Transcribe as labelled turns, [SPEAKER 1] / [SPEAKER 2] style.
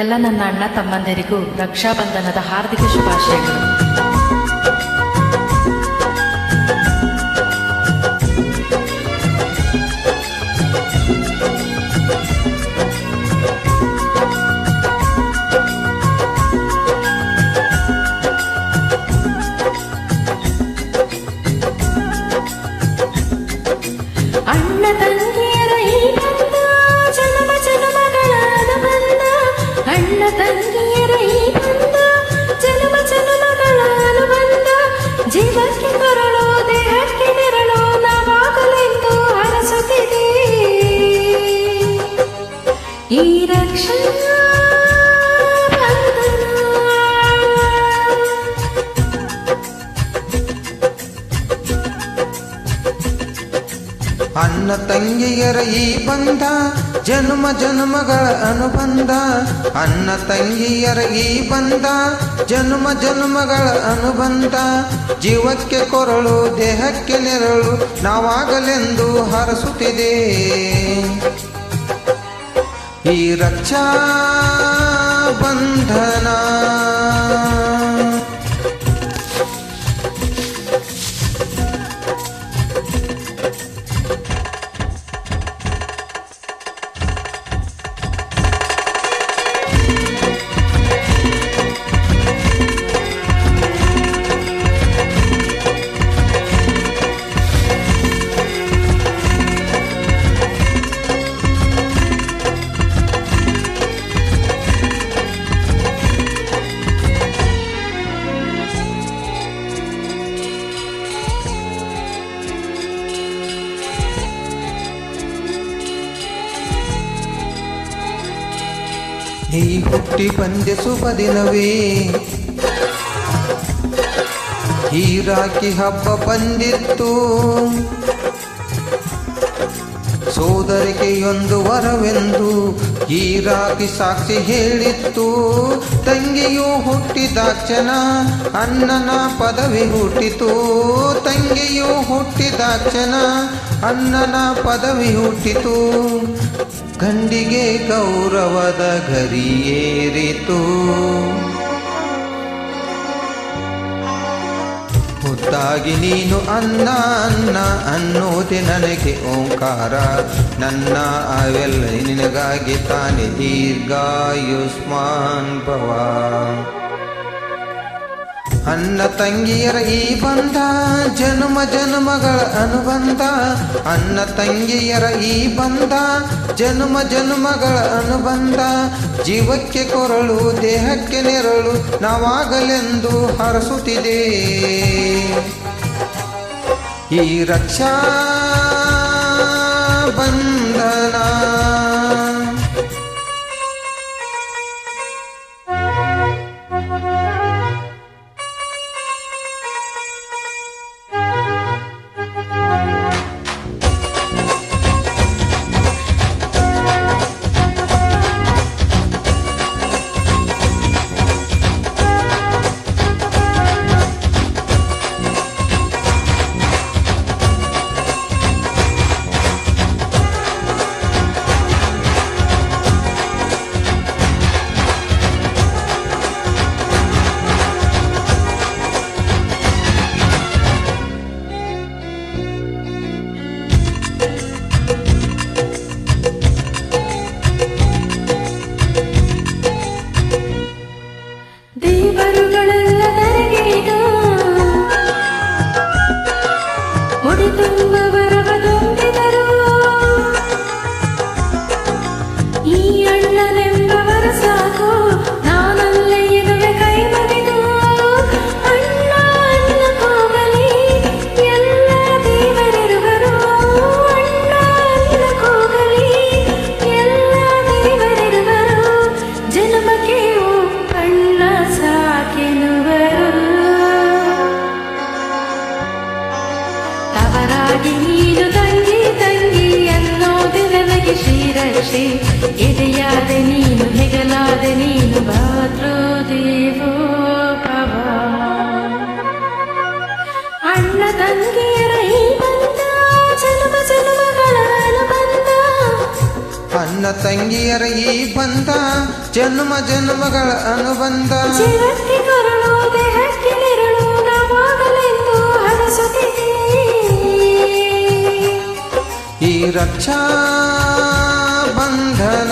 [SPEAKER 1] ಎಲ್ಲ ನನ್ನ ಅಣ್ಣ ತಮ್ಮಂದಿರಿಗೂ ರಕ್ಷಾಬಂಧನದ ಹಾರ್ದಿಕ ಶುಭಾಶಯಗಳು. ಅಣ್ಣ ತಂಗಿಯರ ಈ ಬಂಧ ಜನ್ಮ ಜನ್ಮಗಳ ಅನುಬಂಧ. ಅಣ್ಣ ತಂಗಿಯರ ಈ ಬಂಧ ಜನ್ಮ ಜನ್ಮಗಳ ಅನುಬಂಧ. ಜೀವಕ್ಕೆ ಕೊರಳು ದೇಹಕ್ಕೆ ನೆರಳು ನಾವಾಗಲೆಂದು ಹರಸುತ್ತಿದೆ ಈ ರಕ್ಷಾ
[SPEAKER 2] ಅಣ್ಣ ತಂಗಿಯರ ಈ ಬಂಧ ಜನ್ಮ ಜನ್ಮಗಳ ಅನುಬಂಧ. ಅಣ್ಣ ತಂಗಿಯರ ಈ ಬಂಧ ಜನ್ಮ ಜನ್ಮಗಳ ಅನುಬಂಧ. ಜೀವಕ್ಕೆ ಕೊರಳು ದೇಹಕ್ಕೆ ನೆರಳು ನಾವಾಗಲೆಂದು ಹರಸುತ್ತಿದೆ ಈ ರಕ್ಷಾ ಬಂಧನ. ಈ ಹುಟ್ಟಿ ಬಂದೆ ಶುಭ ದಿನವೇ, ಈ ರಾಖಿ ಹಬ್ಬ ಬಂದಿತ್ತು. ಸೋದರಿಕೆಯೊಂದು ವರವೆಂದು ಈ ರಾಖಿ ಸಾಕ್ಷಿ ಹೇಳಿತ್ತು. ತಂಗಿಯು ಹುಟ್ಟಿದಾಕ್ಷಣ ಅಣ್ಣನ ಪದವಿ ಹುಟ್ಟಿತು. ತಂಗಿಯು ಹುಟ್ಟಿದಾಕ್ಷಣ ಅಣ್ಣನ ಪದವಿ ಹುಟ್ಟಿತು. ಗಂಡಿಗೆ ಗೌರವದ ಗರಿಯೇರಿತು. ಮುದ್ದಾಗಿ ನೀನು ಅನ್ನ ಅನ್ನ ಅನ್ನೋದೆ ನನಗೆ ಓಂಕಾರ. ನನ್ನ ಅವೆಲ್ಲ ನಿನಗಾಗಿ ತಾನೆ ದೀರ್ಘಾಯುಷ್ಮಾನ್ ಭವ. ಅಣ್ಣ ತಂಗಿಯರ ಈ ಬಂಧ ಜನ್ಮ ಜನ್ಮಗಳ ಅನುಬಂಧ. ಅಣ್ಣ ತಂಗಿಯರ ಈ ಬಂಧ ಜನ್ಮ ಜನ್ಮಗಳ ಅನುಬಂಧ. ಜೀವಕ್ಕೆ ಕೊರಳು ದೇಹಕ್ಕೆ ನೆರಳು ನಾವಾಗಲೆಂದು ಹರಸುತ್ತಿದೆ ಈ ರಕ್ಷಾ ಬಂಧನ. ಅಣ್ಣ ತಂಗಿಯರ ಈ ಬಂಧ ಜನ್ಮ ಜನ್ಮಗಳ ಅನುಬಂಧ.
[SPEAKER 3] ಜಗಕ್ಕೆ ಕರುಳು ದೇಹಕ್ಕೆ ನೆರಳು ನಾವಾಗಲೆಂದು ಹರಸುತ್ತಿದೆ.
[SPEAKER 2] ಈ ರಕ್ಷಾ ಬಂಧನ